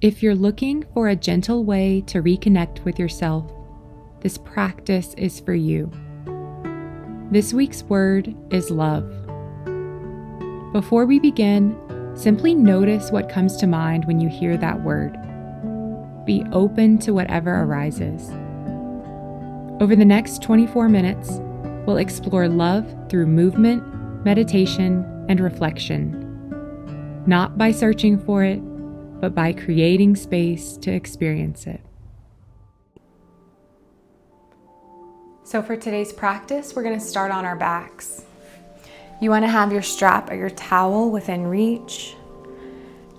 If you're looking for a gentle way to reconnect with yourself, this practice is for you. This week's word is love. Before we begin, simply notice what comes to mind when you hear that word. Be open to whatever arises. Over the next 24 minutes, we'll explore love through movement, meditation, and reflection. Not by searching for it, but by creating space to experience it. So for today's practice, we're going to start on our backs. You want to have your strap or your towel within reach.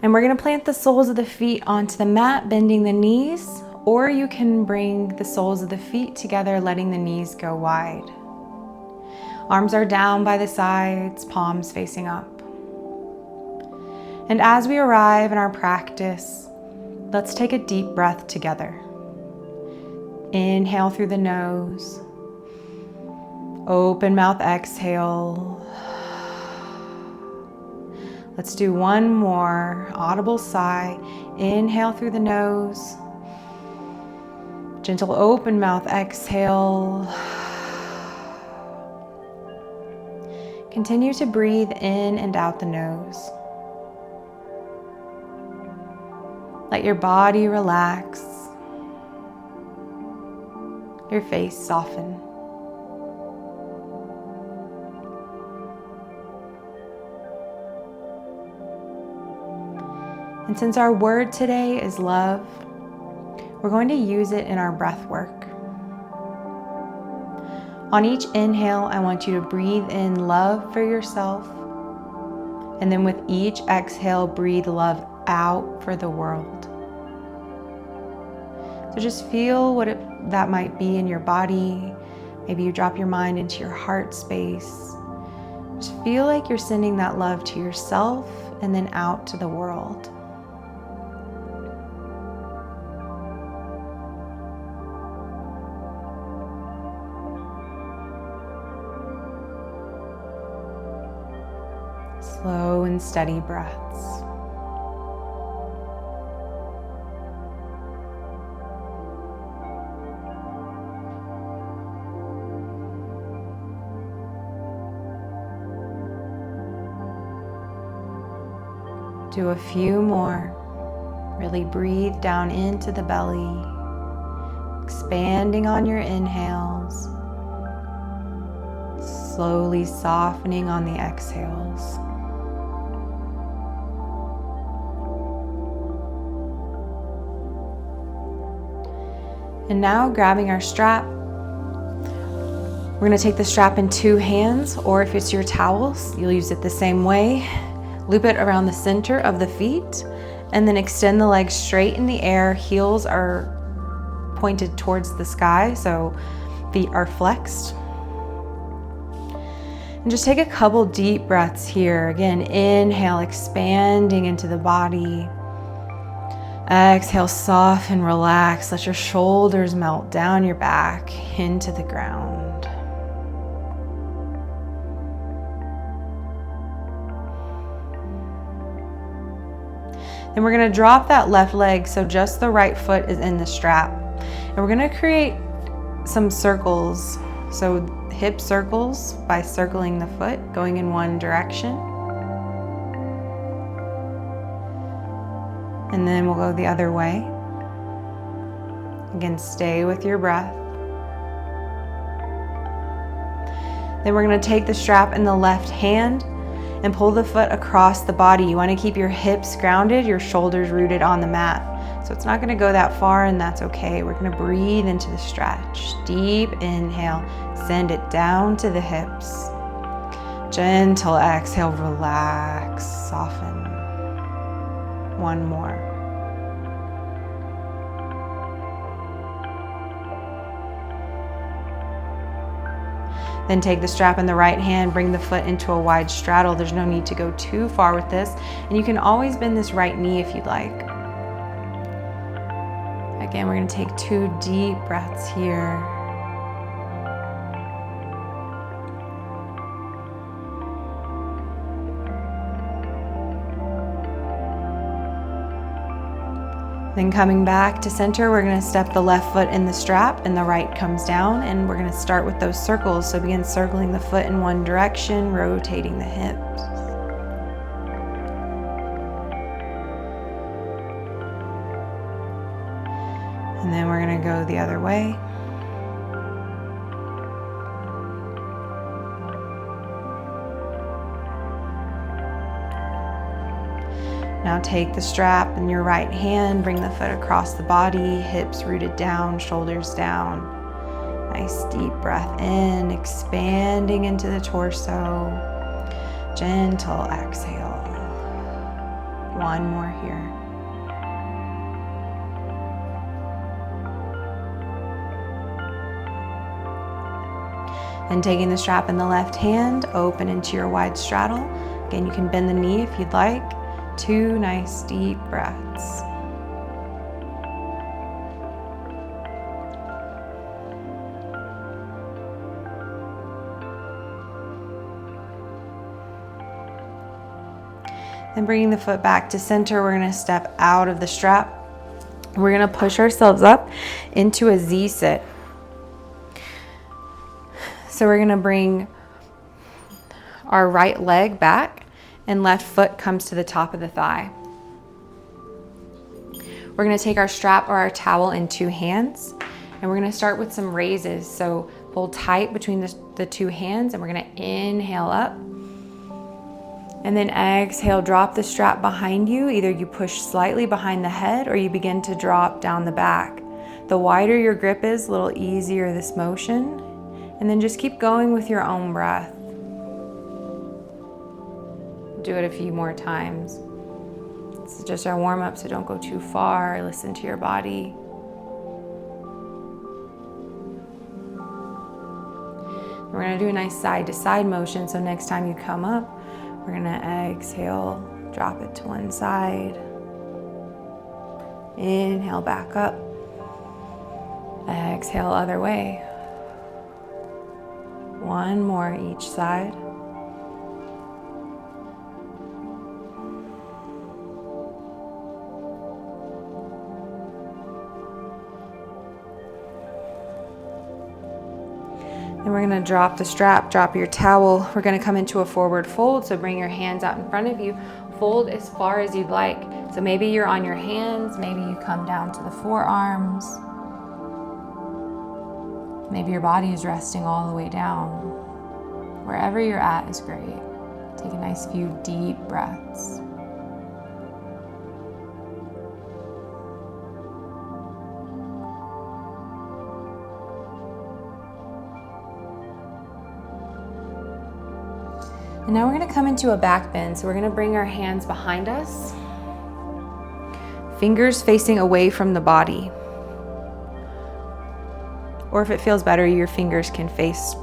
And we're going to plant the soles of the feet onto the mat, bending the knees, or you can bring the soles of the feet together, letting the knees go wide. Arms are down by the sides, palms facing up. And as we arrive in our practice, let's take a deep breath together. Inhale through the nose. Open mouth, exhale. Let's do one more audible sigh. Inhale through the nose. Gentle open mouth, exhale. Continue to breathe in and out the nose. Let your body relax. Your face soften. And since our word today is love, we're going to use it in our breath work. On each inhale, I want you to breathe in love for yourself. And then with each exhale, breathe love out for the world. So just feel what that might be in your body. Maybe you drop your mind into your heart space. Just feel like you're sending that love to yourself and then out to the world. Slow and steady breaths. Do a few more. Really breathe down into the belly, expanding on your inhales, slowly softening on the exhales. And now grabbing our strap, we're going to take the strap in two hands, or if it's your towels, you'll use it the same way. Loop it around the center of the feet, and then extend the legs straight in the air. Heels are pointed towards the sky, so feet are flexed. And just take a couple deep breaths here. Again, inhale, expanding into the body. Exhale, soften, relax. Let your shoulders melt down your back into the ground. Then we're going to drop that left leg so just the right foot is in the strap. And we're going to create some circles. So hip circles by circling the foot, going in one direction. And then we'll go the other way. Again, stay with your breath. Then we're going to take the strap in the left hand and pull the foot across the body. You want to keep your hips grounded, your shoulders rooted on the mat. So it's not going to go that far, and that's okay. We're going to breathe into the stretch. Deep inhale, send it down to the hips. Gentle exhale, relax, soften. One more. Then take the strap in the right hand, bring the foot into a wide straddle. There's no need to go too far with this. And you can always bend this right knee if you'd like. Again, we're going to take 2 deep breaths here. Then coming back to center, we're going to step the left foot in the strap and the right comes down, and we're going to start with those circles. So begin circling the foot in one direction, rotating the hips. And then we're going to go the other way. Now take the strap in your right hand, bring the foot across the body, hips rooted down, shoulders down. Nice deep breath in, expanding into the torso. Gentle exhale. One more here. And taking the strap in the left hand, open into your wide straddle. Again, you can bend the knee if you'd like. 2 nice deep breaths. Then bringing the foot back to center, we're going to step out of the strap. We're going to push ourselves up into a Z sit. So we're going to bring our right leg back and left foot comes to the top of the thigh. We're going to take our strap or our towel in 2 hands, and we're going to start with some raises. So hold tight between the 2 hands, and we're going to inhale up. And then exhale, drop the strap behind you. Either you push slightly behind the head or you begin to drop down the back. The wider your grip is, a little easier this motion. And then just keep going with your own breath. Do it a few more times. This is just our warm-up, so don't go too far. Listen to your body. We're going to do a nice side-to-side motion, so next time you come up, we're going to exhale, drop it to one side. Inhale, back up. Exhale, other way. One more each side. Then we're going to drop the strap, drop your towel. We're going to come into a forward fold, so bring your hands out in front of you. Fold as far as you'd like. So maybe you're on your hands, maybe you come down to the forearms. Maybe your body is resting all the way down. Wherever you're at is great. Take a nice few deep breaths. And now we're going to come into a back bend. So we're going to bring our hands behind us, fingers facing away from the body. Or if it feels better, your fingers can face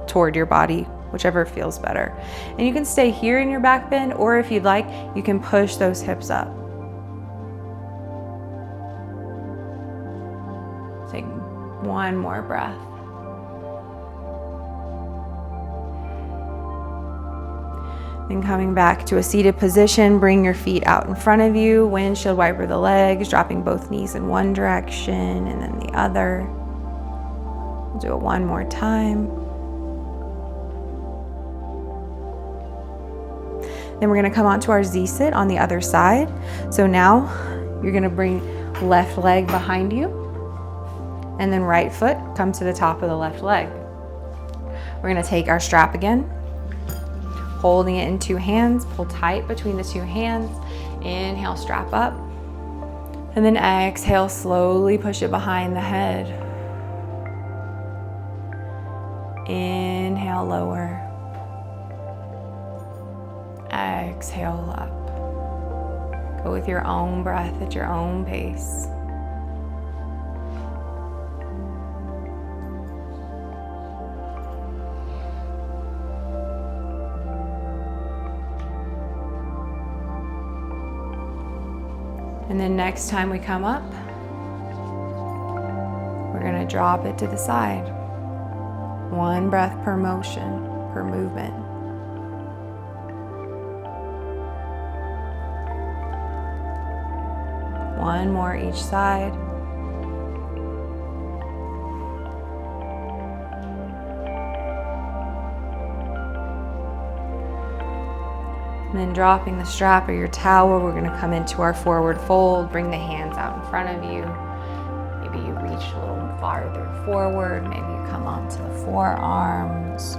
toward your body, whichever feels better. And you can stay here in your back bend, or if you'd like, you can push those hips up. Take one more breath. Then coming back to a seated position, bring your feet out in front of you, windshield wiper the legs, dropping both knees in one direction and then the other. We'll do it one more time. Then we're going to come onto our Z-sit on the other side. So now you're going to bring left leg behind you, and then right foot comes to the top of the left leg. We're going to take our strap again, holding it in 2 hands, pull tight between the 2 hands. Inhale, strap up. And then exhale, slowly push it behind the head. Inhale, lower. Exhale, up. Go with your own breath at your own pace. And then next time we come up, we're going to drop it to the side. 1 breath per motion, per movement. One more each side. And then dropping the strap or your towel, we're going to come into our forward fold. Bring the hands out in front of you. Maybe you reach a little farther forward. Maybe you come onto the forearms.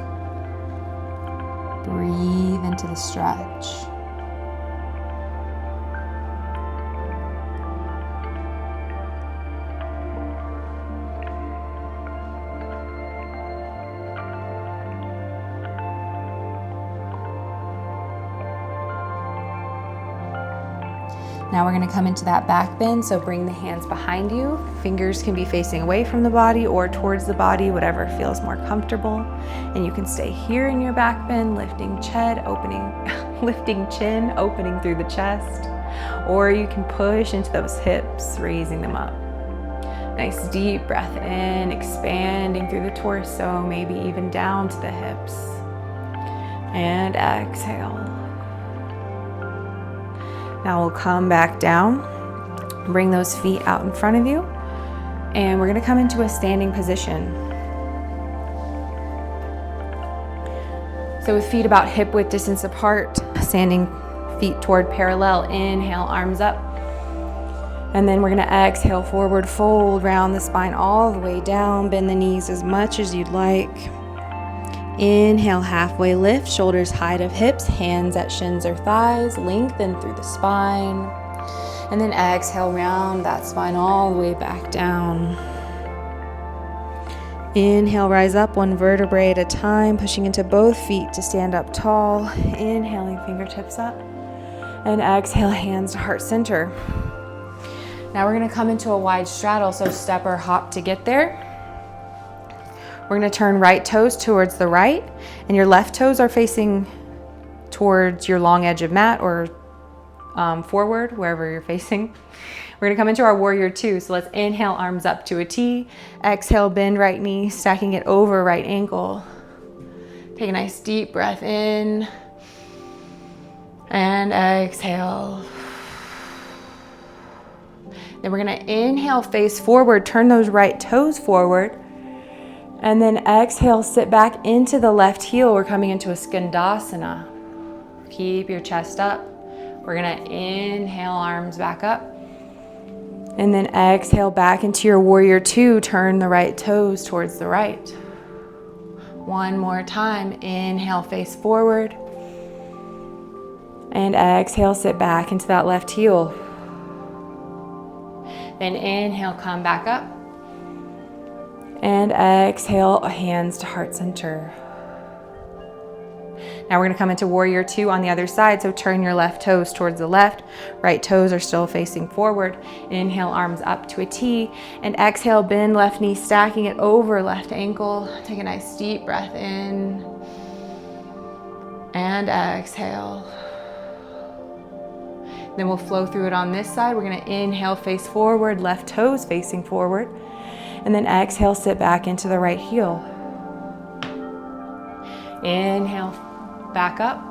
Breathe into the stretch. Now we're going to come into that back bend, so bring the hands behind you. Fingers can be facing away from the body or towards the body, whatever feels more comfortable. And you can stay here in your back bend, lifting chin, opening through the chest. Or you can push into those hips, raising them up. Nice deep breath in, expanding through the torso, maybe even down to the hips. And exhale. Now we'll come back down, bring those feet out in front of you, and we're going to come into a standing position. So with feet about hip width distance apart, standing feet toward parallel, inhale, arms up. And then we're going to exhale, forward fold, round the spine all the way down, bend the knees as much as you'd like. Inhale, halfway lift, shoulders height of hips, hands at shins or thighs, lengthen through the spine. And then exhale, round that spine all the way back down. Inhale, rise up one vertebrae at a time, pushing into both feet to stand up tall. Inhaling, fingertips up. And exhale, hands to heart center. Now we're going to come into a wide straddle, so step or hop to get there. We're going to turn right toes towards the right, and your left toes are facing towards your long edge of mat or forward, wherever you're facing. We're going to come into our warrior two. So let's inhale, arms up to a T. Exhale, bend right knee, stacking it over right ankle. Take a nice deep breath in. And exhale. Then we're going to inhale, face forward, turn those right toes forward. And then exhale, sit back into the left heel. We're coming into a skandasana. Keep your chest up. We're gonna inhale, arms back up. And then exhale back into your warrior two. Turn the right toes towards the right. One more time. Inhale, face forward. And exhale, sit back into that left heel. Then inhale, come back up. And exhale, hands to heart center. Now we're going to come into warrior two on the other side. So turn your left toes towards the left. Right toes are still facing forward. Inhale, arms up to a T. And exhale, bend left knee, stacking it over left ankle. Take a nice deep breath in. And exhale. Then we'll flow through it on this side. We're going to inhale, face forward, left toes facing forward. And then exhale, sit back into the right heel. Inhale, back up.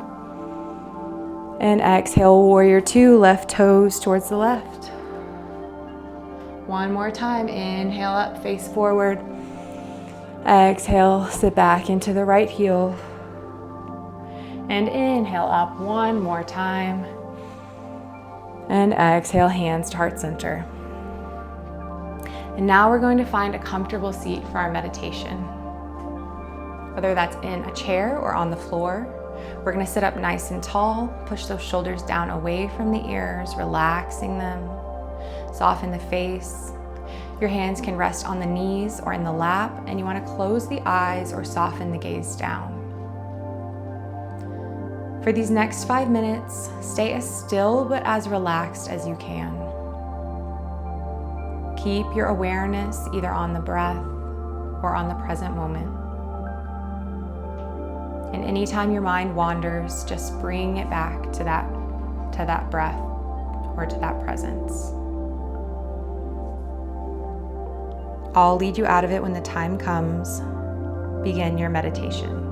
And exhale, warrior two, left toes towards the left. One more time. Inhale up, face forward. Exhale, sit back into the right heel. And inhale up one more time. And exhale, hands to heart center. And now we're going to find a comfortable seat for our meditation. Whether that's in a chair or on the floor, we're going to sit up nice and tall, push those shoulders down away from the ears, relaxing them, soften the face. Your hands can rest on the knees or in the lap, and you want to close the eyes or soften the gaze down. For these next 5 minutes, stay as still but as relaxed as you can. Keep your awareness either on the breath or on the present moment. And anytime your mind wanders, just bring it back to that breath or to that presence. I'll lead you out of it when the time comes. Begin your meditation.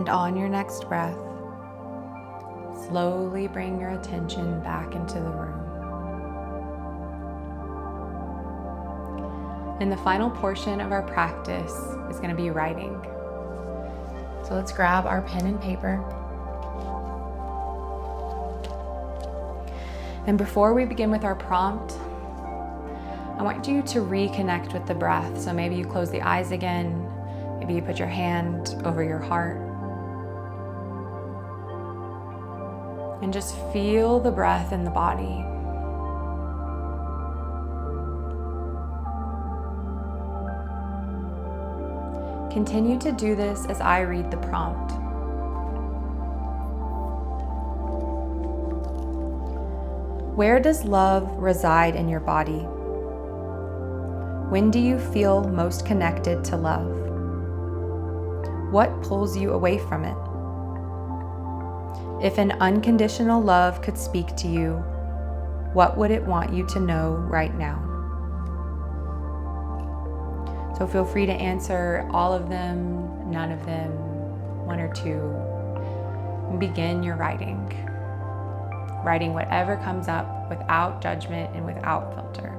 And on your next breath, slowly bring your attention back into the room. And the final portion of our practice is going to be writing. So let's grab our pen and paper. And before we begin with our prompt, I want you to reconnect with the breath. So maybe you close the eyes again. Maybe you put your hand over your heart. And just feel the breath in the body. Continue to do this as I read the prompt. Where does love reside in your body? When do you feel most connected to love? What pulls you away from it? If an unconditional love could speak to you, what would it want you to know right now? So feel free to answer all of them, none of them, one or two, and begin your writing. Writing whatever comes up without judgment and without filter.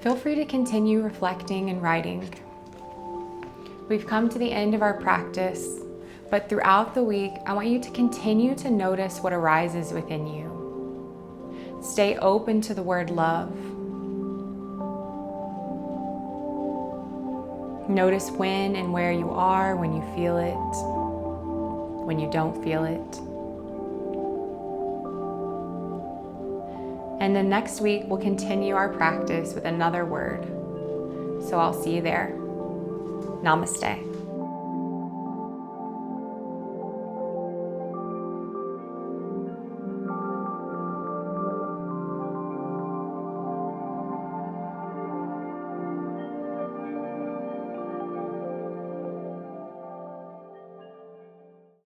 Feel free to continue reflecting and writing. We've come to the end of our practice, but throughout the week, I want you to continue to notice what arises within you. Stay open to the word love. Notice when and where you are, when you feel it, when you don't feel it. And then next week, we'll continue our practice with another word. So I'll see you there. Namaste.